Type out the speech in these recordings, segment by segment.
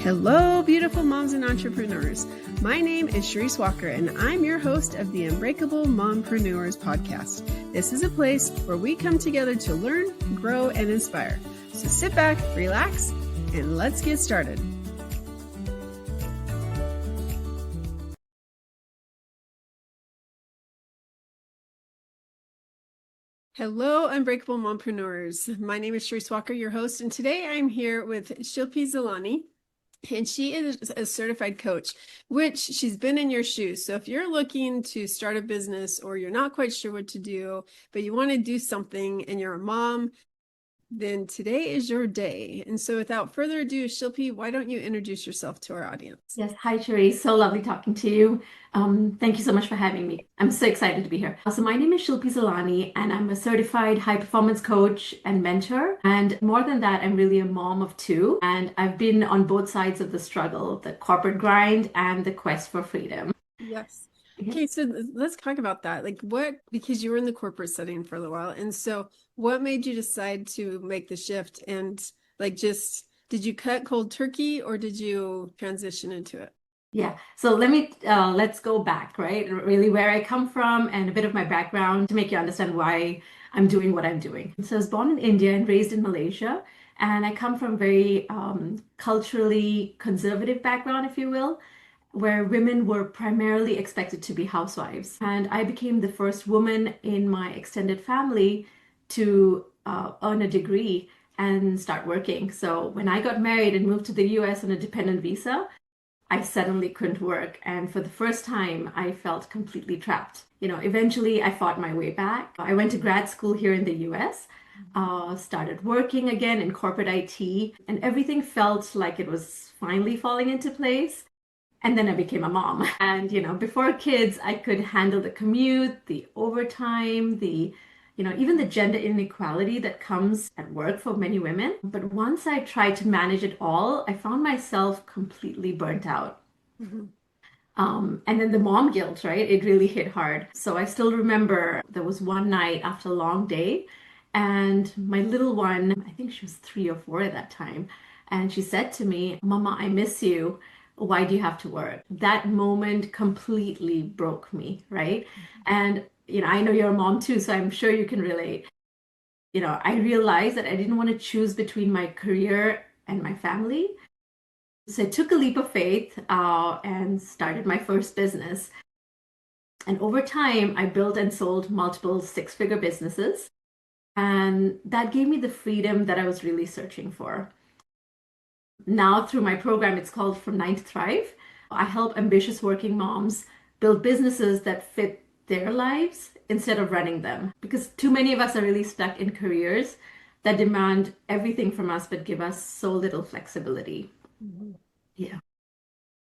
Hello, beautiful moms and entrepreneurs. My name is Charisse Walker, and I'm your host of the Unbreakable Mompreneurs podcast. This is a place where we come together to learn, grow, and inspire. So sit back, relax, and let's get started. Hello, Unbreakable Mompreneurs. My name is Charisse Walker, your host, and today I'm here with Shilpi Zalani. And she is a certified coach, which she's been in your shoes. So if you're looking to start a business or you're not quite sure what to do, but you want to do something and you're a mom, then today is your day. And so without further ado, Shilpi, why don't you introduce yourself to our audience? Yes, hi Charisse. So lovely talking to you. Thank you so much for having me. I'm so excited to be here. So my name is Shilpi Zalani, and I'm a certified high performance coach and mentor. And more than that, I'm really a mom of two. And I've been on both sides of the struggle, the corporate grind and the quest for freedom. Yes. Okay, so let's talk about that. Because you were in the corporate setting for a little while. And so what made you decide to make the shift and did you cut cold turkey or did you transition into it? Yeah, so let's go back, right? Really where I come from and a bit of my background to make you understand why I'm doing what I'm doing. So I was born in India and raised in Malaysia, and I come from very culturally conservative background, if you will, where women were primarily expected to be housewives. And I became the first woman in my extended family to earn a degree and start working. So when I got married and moved to the US on a dependent visa, I suddenly couldn't work. And for the first time, I felt completely trapped. Eventually I fought my way back. I went to grad school here in the US, started working again in corporate IT, and everything felt like it was finally falling into place. And then I became a mom. And, before kids, I could handle the commute, the overtime, even the gender inequality that comes at work for many women. But once I tried to manage it all, I found myself completely burnt out. Mm-hmm. And then the mom guilt, right? It really hit hard. So I still remember there was one night after a long day, and my little one, I think she was 3 or 4 at that time, and she said to me, "Mama, I miss you. Why do you have to work?" That moment completely broke me, right? And, I know you're a mom too, so I'm sure you can relate. I realized that I didn't want to choose between my career and my family. So I took a leap of faith and started my first business. And over time, I built and sold multiple six-figure businesses. And that gave me the freedom that I was really searching for. Now, through my program, it's called From 9 to Thrive. I help ambitious working moms build businesses that fit their lives instead of running them. Because too many of us are really stuck in careers that demand everything from us but give us so little flexibility. Mm-hmm. Yeah.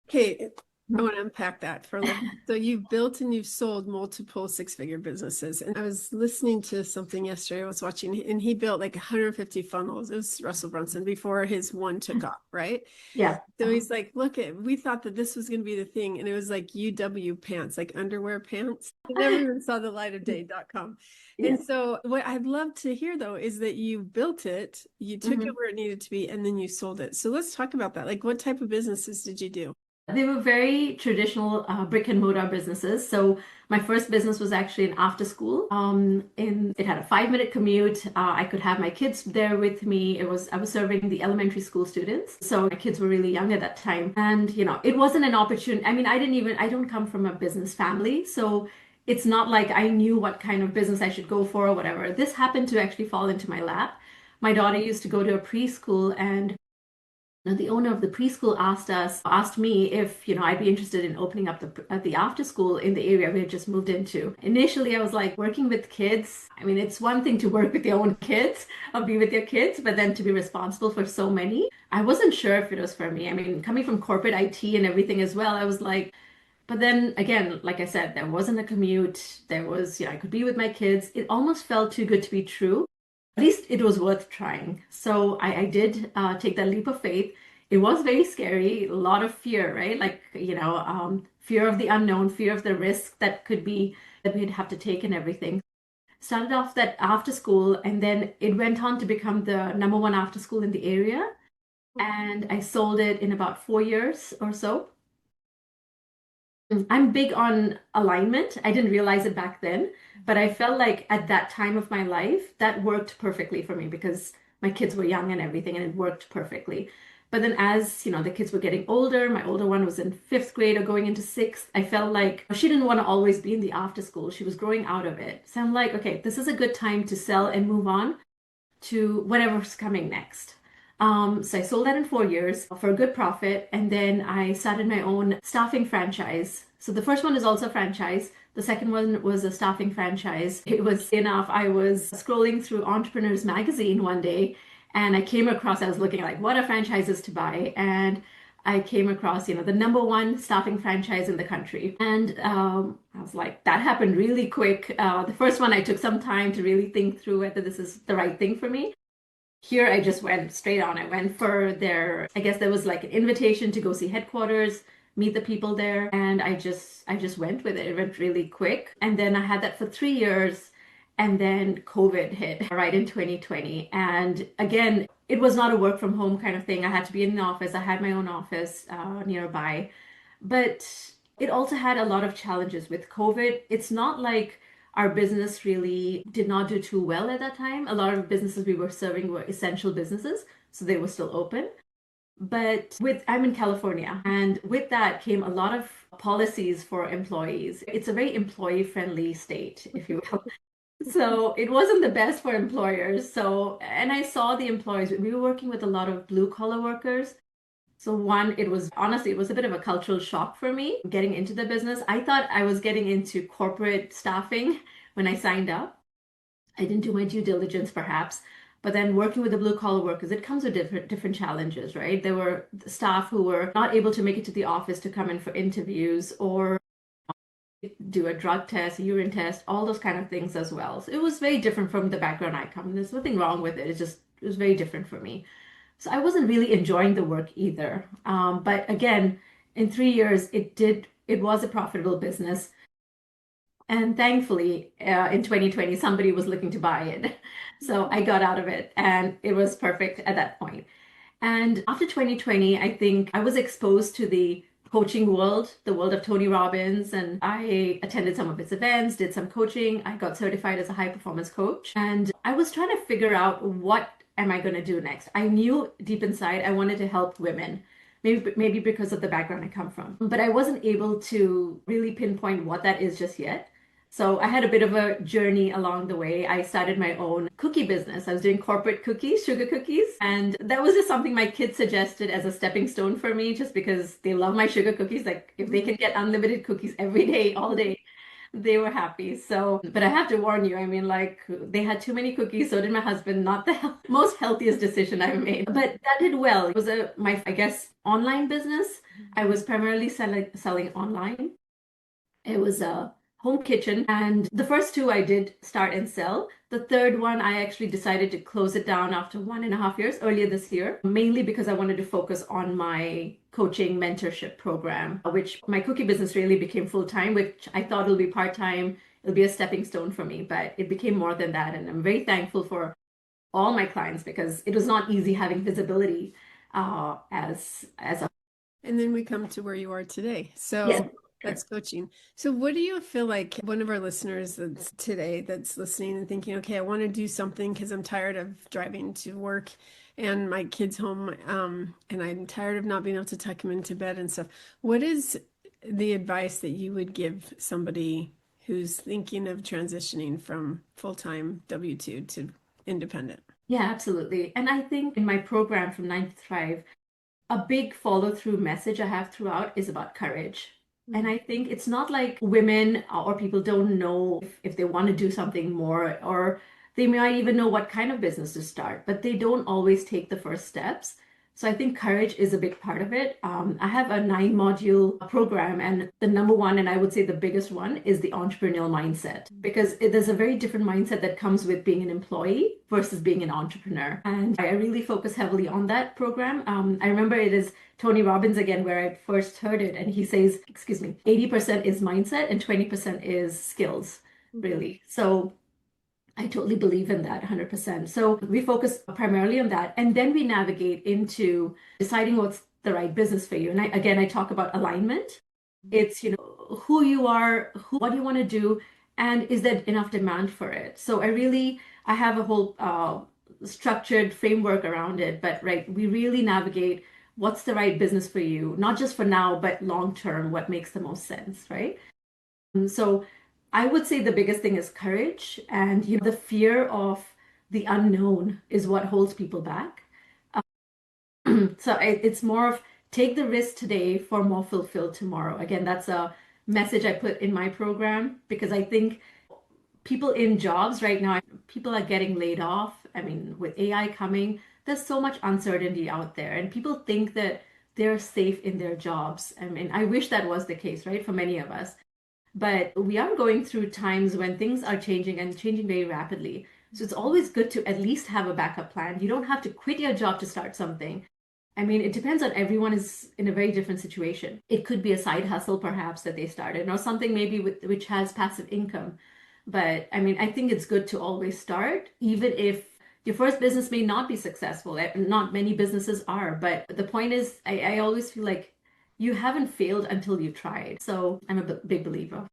Okay, I want to unpack that for a little. So you've built and you've sold multiple six-figure businesses. And I was listening to something yesterday, I was watching, and he built like 150 funnels. It was Russell Brunson before his one took off, right? Yeah. So he's like, we thought that this was going to be the thing. And it was like UW pants, like underwear pants. I never even saw the light of day.com. Yeah. And so what I'd love to hear though, is that you built it, you took it where it needed to be, and then you sold it. So let's talk about that. Like what type of businesses did you do? They were very traditional brick and mortar businesses. So my first business was actually an after school. It had a 5-minute commute. I could have my kids there with me. I was serving the elementary school students. So my kids were really young at that time. And, it wasn't an opportunity. I mean, I don't come from a business family. So it's not like I knew what kind of business I should go for or whatever. This happened to actually fall into my lap. My daughter used to go to a preschool, and the owner of the preschool asked me if, I'd be interested in opening up the after school in the area we had just moved into. Initially, I was like, working with kids. I mean, it's one thing to work with your own kids or be with your kids, but then to be responsible for so many, I wasn't sure if it was for me. I mean, coming from corporate IT and everything as well, I was like, but then again, like I said, there wasn't a commute. There was, I could be with my kids. It almost felt too good to be true. At least it was worth trying. So I did take that leap of faith. It was very scary, a lot of fear, right? Like, fear of the unknown, fear of the risk that we'd have to take and everything. Started off that after school, and then it went on to become the number one after school in the area. and I sold it in about 4 years or so. I'm big on alignment. I didn't realize it back then, but I felt like at that time of my life, that worked perfectly for me because my kids were young and everything, and it worked perfectly. But then as, the kids were getting older, my older one was in fifth grade or going into sixth, I felt like she didn't want to always be in the after school. She was growing out of it. So I'm like, okay, this is a good time to sell and move on to whatever's coming next. So I sold that in 4 years for a good profit, and then I started my own staffing franchise. So the first one is also a franchise. The second one was a staffing franchise. It was enough. I was scrolling through Entrepreneurs magazine one day, and I came across, I was looking like what are franchises to buy, and I came across, the number one staffing franchise in the country. And I was like, that happened really quick. The first one, I took some time to really think through whether this is the right thing for me. Here, I just went straight on. I went for I guess there was like an invitation to go see headquarters, meet the people there, and I just went with it. It went really quick. And then I had that for 3 years, and then COVID hit right in 2020. And again, it was not a work from home kind of thing. I had to be in the office. I had my own office nearby. But it also had a lot of challenges with COVID. It's not like our business really did not do too well at that time. A lot of businesses we were serving were essential businesses, so they were still open. But I'm in California, and with that came a lot of policies for employees. It's a very employee friendly state, if you will. So it wasn't the best for employers. So, and I saw the employees, we were working with a lot of blue collar workers. So one, it was honestly, it was a bit of a cultural shock for me getting into the business. I thought I was getting into corporate staffing when I signed up. I didn't do my due diligence perhaps, but then working with the blue collar workers, it comes with different challenges, right? There were staff who were not able to make it to the office to come in for interviews or do a drug test, a urine test, all those kind of things as well. So it was very different from the background I come. There's nothing wrong with it. It was very different for me. So I wasn't really enjoying the work either. But again, in 3 years, it was a profitable business. And thankfully, in 2020, somebody was looking to buy it. So I got out of it, and it was perfect at that point. And after 2020, I think I was exposed to the coaching world, the world of Tony Robbins, and I attended some of his events, did some coaching. I got certified as a high performance coach, and I was trying to figure out what am I going to do next. I knew deep inside I wanted to help women. Maybe because of the background I come from, but I wasn't able to really pinpoint what that is just yet. So I had a bit of a journey along the way. I started my own cookie business. I was doing corporate cookies, sugar cookies. And that was just something my kids suggested as a stepping stone for me, just because they love my sugar cookies. Like if they can get unlimited cookies every day, all day, they were happy. So, but I have to warn you, I mean, like they had too many cookies. So did my husband. Not the most healthiest decision I've made, but that did well. It was I guess, online business. I was primarily selling online. It was a home kitchen, and the first two I did start and sell. The third one, I actually decided to close it down after 1.5 years, earlier this year, mainly because I wanted to focus on my coaching mentorship program, which my cookie business really became full time, which I thought it'll be part time. It'll be a stepping stone for me, but it became more than that. And I'm very thankful for all my clients because it was not easy having visibility as a And then we come to where you are today. So yes. that's coaching. So what do you feel like one of our listeners that's listening and thinking, okay, I want to do something because I'm tired of driving to work and my kids home, and I'm tired of not being able to tuck them into bed and stuff. What is the advice that you would give somebody who's thinking of transitioning from full-time W-2 to independent? Yeah, absolutely. And I think in my program from 9 to 5, a big follow through message I have throughout is about courage. And I think it's not like women or people don't know if they want to do something more, or they might even know what kind of business to start, but they don't always take the first steps. So I think courage is a big part of it. I have a 9 module program, and the number one, and I would say the biggest one, is the entrepreneurial mindset, because there's a very different mindset that comes with being an employee versus being an entrepreneur. And I really focus heavily on that program. I remember it is Tony Robbins again, where I first heard it, and he says, 80% is mindset and 20% is skills, really. So I totally believe in that 100%. So we focus primarily on that. And then we navigate into deciding what's the right business for you. And again, I talk about alignment. It's, who you are, what you want to do, and is there enough demand for it? So I have a whole structured framework around it. But right, we really navigate what's the right business for you, not just for now, but long term, what makes the most sense, right? So I would say the biggest thing is courage, and the fear of the unknown is what holds people back. So it's more of take the risk today for more fulfilled tomorrow. Again, that's a message I put in my program because I think people in jobs right now, people are getting laid off. I mean, with AI coming, there's so much uncertainty out there, and people think that they're safe in their jobs. I mean, I wish that was the case, right, for many of us. But we are going through times when things are changing and changing very rapidly. So it's always good to at least have a backup plan. You don't have to quit your job to start something. I mean, it depends on everyone is in a very different situation. It could be a side hustle perhaps that they started or something maybe which has passive income. But I mean, I think it's good to always start, even if your first business may not be successful. Not many businesses are, but the point is, I always feel like you haven't failed until you've tried. So I'm a big believer.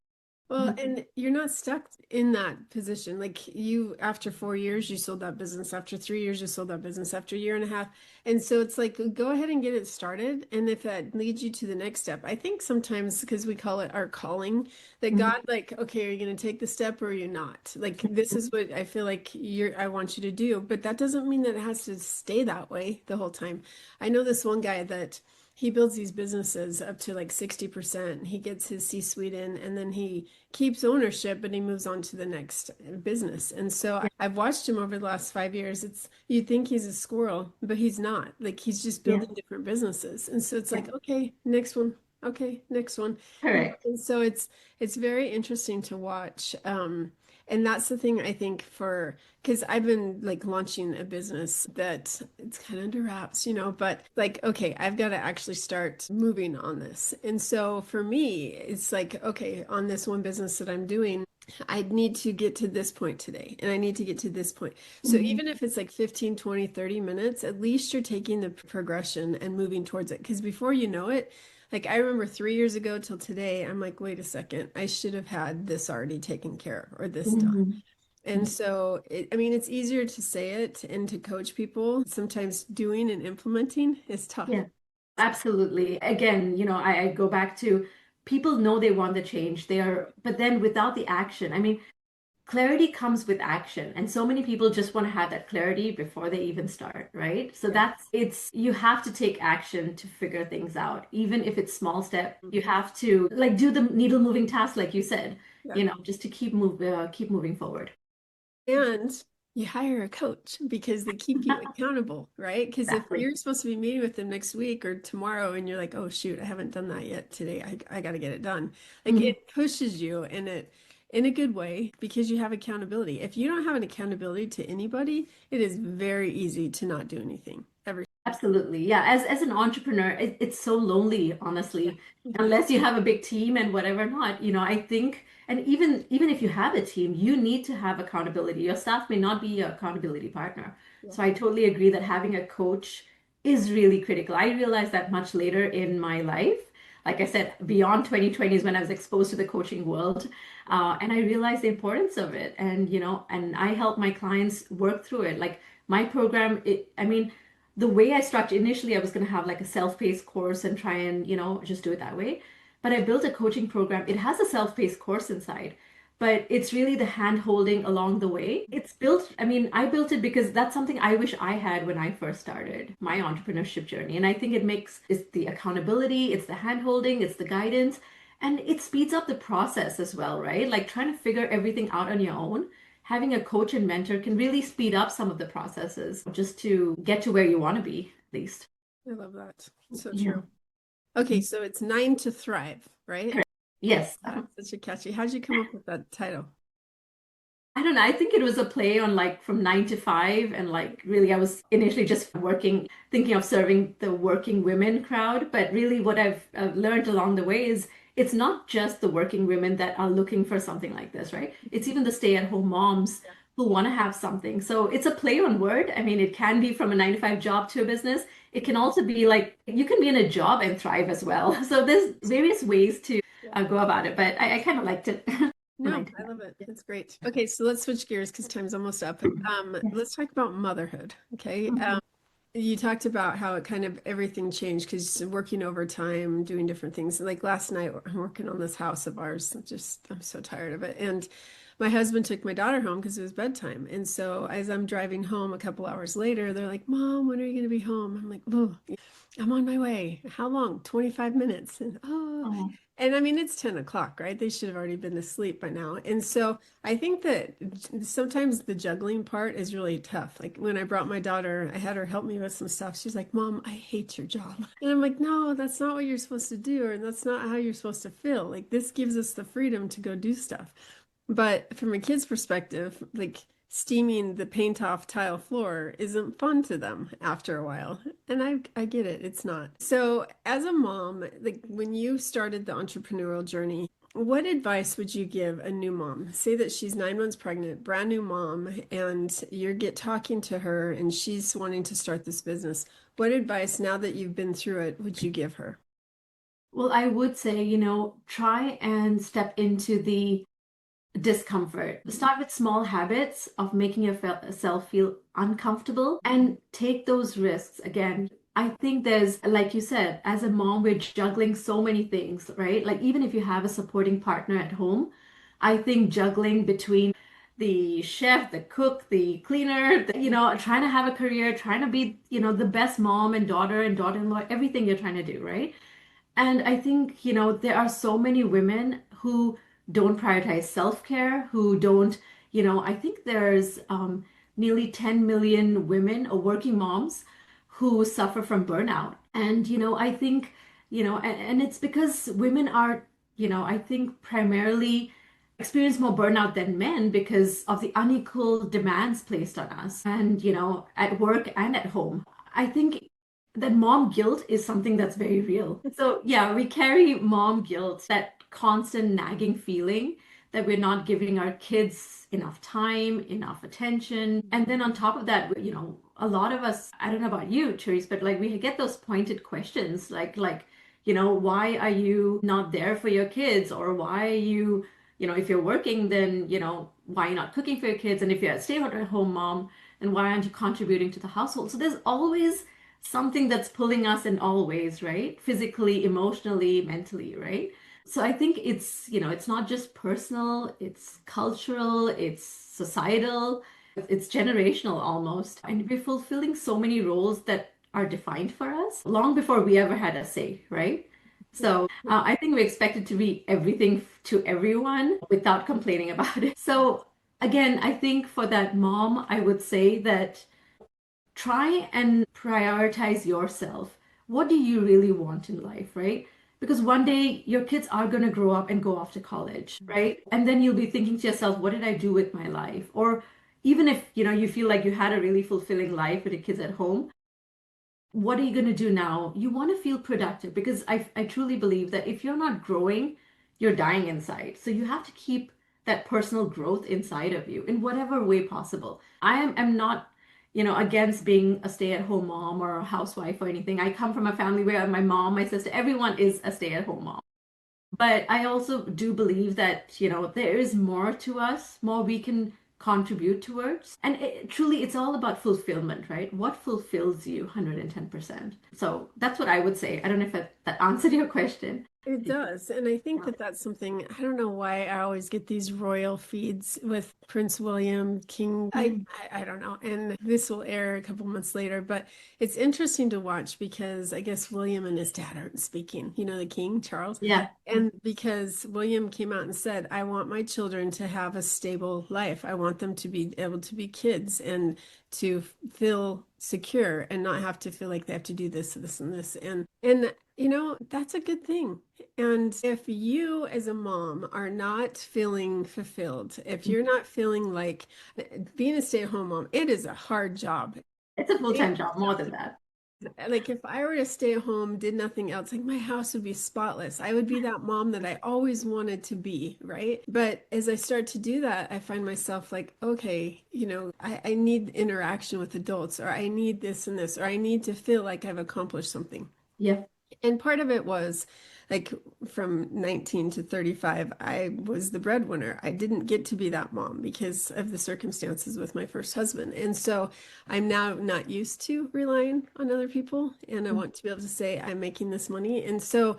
Well, and you're not stuck in that position. Like you, after 4 years, you sold that business. After 3 years, you sold that business. After a year and a half. And so it's like, go ahead and get it started. And if that leads you to the next step, I think sometimes because we call it our calling, that Mhm. God, like, okay, are you going to take the step or are you not? Like, this is what I feel like I want you to do. But that doesn't mean that it has to stay that way the whole time. I know this one guy that he builds these businesses up to like 60%. He gets his C-suite in and then he keeps ownership, but he moves on to the next business. And so Yeah. I've watched him over the last 5 years. You'd think he's a squirrel, but he's not. Like he's just Yeah. building different businesses. And so it's Yeah. like, okay, next one. Okay, next one. Correct. And so it's very interesting to watch. And that's the thing I think for because I've been like launching a business that it's kind of under wraps, but like, okay, I've got to actually start moving on this. And so for me, it's like, okay, on this one business that I'm doing, I need to get to this point today and I need to get to this point. So Mhm. even if it's like 15, 20, 30 minutes, at least you're taking the progression and moving towards it. Because before you know it, like I remember 3 years ago till today, I'm like, wait a second, I should have had this already taken care of or this done. Mhm. And so, I mean, it's easier to say it and to coach people. Sometimes doing and implementing is tough. Yeah. Absolutely. Again, I go back to people know they want the change. But then without the action, I mean, clarity comes with action. And so many people just want to have that clarity before they even start, right? So Yeah. you have to take action to figure things out. Even if it's small step, you have to like do the needle moving task, like you said, Yeah. just to keep moving forward. And you hire a coach because they keep you accountable, right? Because if Exactly. you're supposed to be meeting with them next week or tomorrow and you're like, oh shoot, I haven't done that yet today. I got to get it done. Like Mhm. it pushes you in a good way because you have accountability. If you don't have an accountability to anybody, it is very easy to not do anything ever. Absolutely. Yeah. As an entrepreneur, it's so lonely, Yeah. honestly, Mhm. unless you have a big team and whatever not. I think, and even if you have a team, you need to have accountability. Your staff may not be your accountability partner. Yeah. So I totally agree that having a coach is really critical. I realized that much later in my life. Like I said, beyond 2020 is when I was exposed to the coaching world. And I realized the importance of it. And I help my clients work through it. Like my program, I mean, the way I structured initially, I was going to have like a self-paced course and try and, just do it that way. But I built a coaching program. It has a self-paced course inside, but it's really the hand holding along the way. It's built, I mean, I built it because that's something I wish I had when I first started my entrepreneurship journey. And I think it's the accountability, it's the hand holding, it's the guidance, and it speeds up the process as well, right? Like trying to figure everything out on your own, having a coach and mentor can really speed up some of the processes just to get to where you want to be, at least. I love that. So Yeah. true. Okay, so it's Nine to Thrive, right? Correct. Yes. That's such a catchy. How'd you come up with that title? I don't know. I think it was a play on like from 9 to 5. And like really, I was initially just working, thinking of serving the working women crowd. But really, what I've learned along the way is it's not just the working women that are looking for something like this, right? It's even the stay-at-home moms. who want to have something. So it's a play on word. I mean, it can be from a 9 to 5 job to a business. It can also be like you can be in a job and thrive as well. So there's various ways to go about it, but I kind of liked it. I No, liked I it. love it. It's great. Okay, so let's switch gears because time's almost up. Let's talk about motherhood. Okay. Mhm. You talked about how it kind of everything changed because working overtime, doing different things. Like last night, I'm working on this house of ours. I'm so tired of it. And my husband took my daughter home because it was bedtime. And so as I'm driving home a couple hours later, they're like, Mom, when are you going to be home? I'm like, oh, I'm on my way. How long? 25 minutes. And oh, Oh, and I mean, it's 10 o'clock, right? They should have already been asleep by now. And so I think that sometimes the juggling part is really tough. Like when I brought my daughter, I had her help me with some stuff. She's like, Mom, I hate your job. And I'm like, no, that's not what you're supposed to do, or that's not how you're supposed to feel. Like this gives us the freedom to go do stuff. But from a kid's perspective, like steaming the paint off tile floor isn't fun to them after a while. And I get it, it's not. So as a mom, like when you started the entrepreneurial journey, what advice would you give a new mom? Say that she's 9 months pregnant, brand new mom, and you get talking to her and she's wanting to start this business. What advice, now that you've been through it, would you give her? well, I would say, try and step into the discomfort. Start with small habits of making yourself feel uncomfortable and take those risks. Again, I think there's, like you said, as a mom, we're juggling so many things, right? Like, even if you have a supporting partner at home, I think juggling between the chef, the cook, the cleaner, trying to have a career, trying to be, the best mom and daughter-in-law, everything you're trying to do, right? And I think, there are so many women who don't prioritize self-care, who don't, I think there's nearly 10 million women or working moms who suffer from burnout. And, I think, and it's because women are, I think primarily experience more burnout than men because of the unequal demands placed on us and, at work and at home. I think that mom guilt is something that's very real. So, yeah, we carry mom guilt, that constant nagging feeling that we're not giving our kids enough time, enough attention. And then on top of that, a lot of us, I don't know about you, Charisse, but like we get those pointed questions like, why are you not there for your kids? Or why are you, if you're working, then, why are you not cooking for your kids? And if you're a stay-at-home mom, then why aren't you contributing to the household? So there's always something that's pulling us in all ways, right? Physically, emotionally, mentally, right? So I think it's not just personal, it's cultural, it's societal, it's generational almost. And we're fulfilling so many roles that are defined for us long before we ever had a say, right? So I think we're expected to be everything to everyone without complaining about it. So again, I think for that mom, I would say that try and prioritize yourself. What do you really want in life, right? Because one day your kids are going to grow up and go off to college, right? And then you'll be thinking to yourself, what did I do with my life? Or even if, you feel like you had a really fulfilling life with the kids at home, what are you going to do now? You want to feel productive because I truly believe that if you're not growing, you're dying inside. So you have to keep that personal growth inside of you in whatever way possible. I am not, against being a stay-at-home mom or a housewife or anything. I come from a family where my mom, my sister, everyone is a stay-at-home mom. But I also do believe that, there is more to us, more we can contribute towards. And truly, it's all about fulfillment, right? What fulfills you 110%. So that's what I would say. I don't know if that answered your question. It does. And I think that that's something, I don't know why I always get these royal feeds with Prince William, King. I don't know. And this will air a couple months later, but it's interesting to watch because I guess William and his dad aren't speaking, the King, Charles. Yeah. And because William came out and said, I want my children to have a stable life. I want them to be able to be kids and to feel secure and not have to feel like they have to do this, this, and this. And that's a good thing. And if you as a mom are not feeling fulfilled, if you're not feeling like being a stay-at-home mom, it is a hard job. It's a Dangerous full-time job, more job. than that. Like if I were to stay at home, did nothing else, like my house would be spotless. I would be that mom that I always wanted to be, right? But as I start to do that, I find myself like, okay, I need interaction with adults, or I need this and this, or I need to feel like I've accomplished something. Yeah. And part of it was like from 19 to 35, I was the breadwinner. I didn't get to be that mom because of the circumstances with my first husband. And so I'm now not used to relying on other people. And I want to be able to say, I'm making this money. And so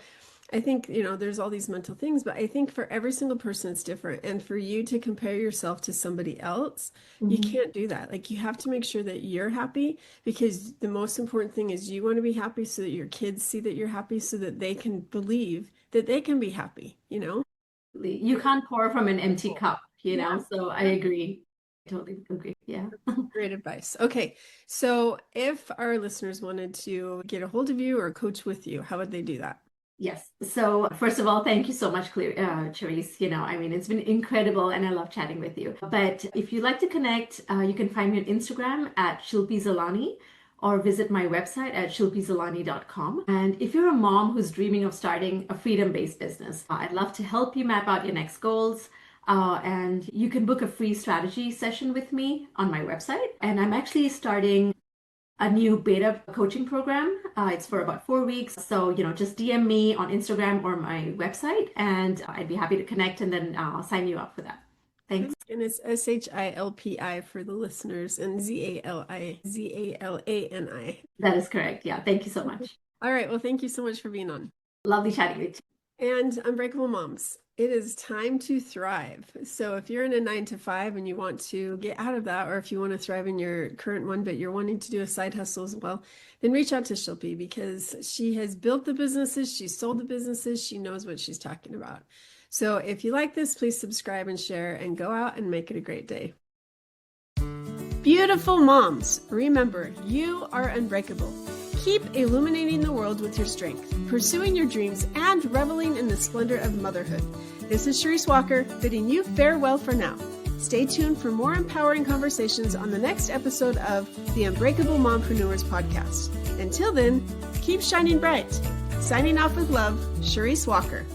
I think, there's all these mental things, but I think for every single person, it's different. And for you to compare yourself to somebody else, you can't do that. Like you have to make sure that you're happy, because the most important thing is you want to be happy so that your kids see that you're happy, so that they can believe that they can be happy, You can't pour from an empty cup, Yeah. So I agree. Totally agree. Yeah. Great advice. Okay. So if our listeners wanted to get a hold of you or coach with you, how would they do that? Yes. So first of all, thank you so much, Charisse. It's been incredible and I love chatting with you. But if you'd like to connect, you can find me on Instagram at Shilpi Zalani, or visit my website at shilpizalani.com. And if you're a mom who's dreaming of starting a freedom-based business, I'd love to help you map out your next goals. And you can book a free strategy session with me on my website. And I'm actually starting a new beta coaching program. It's for about 4 weeks. So, just DM me on Instagram or my website, and I'd be happy to connect and then sign you up for that. Thanks. And it's SHILPI for the listeners, and ZALANI. That is correct. Yeah. Thank you so much. All right. Well, thank you so much for being on. Lovely chatting with you. And Unbreakable Moms, it is time to thrive. So if you're in a 9 to 5 and you want to get out of that, or if you want to thrive in your current one, but you're wanting to do a side hustle as well, then reach out to Shilpi, because she has built the businesses, she's sold the businesses, she knows what she's talking about. So if you like this, please subscribe and share, and go out and make it a great day. Beautiful moms, remember, you are unbreakable. Keep illuminating the world with your strength, pursuing your dreams, and reveling in the splendor of motherhood. This is Charisse Walker, bidding you farewell for now. Stay tuned for more empowering conversations on the next episode of the Unbreakable Mompreneurs podcast. Until then, keep shining bright. Signing off with love, Charisse Walker.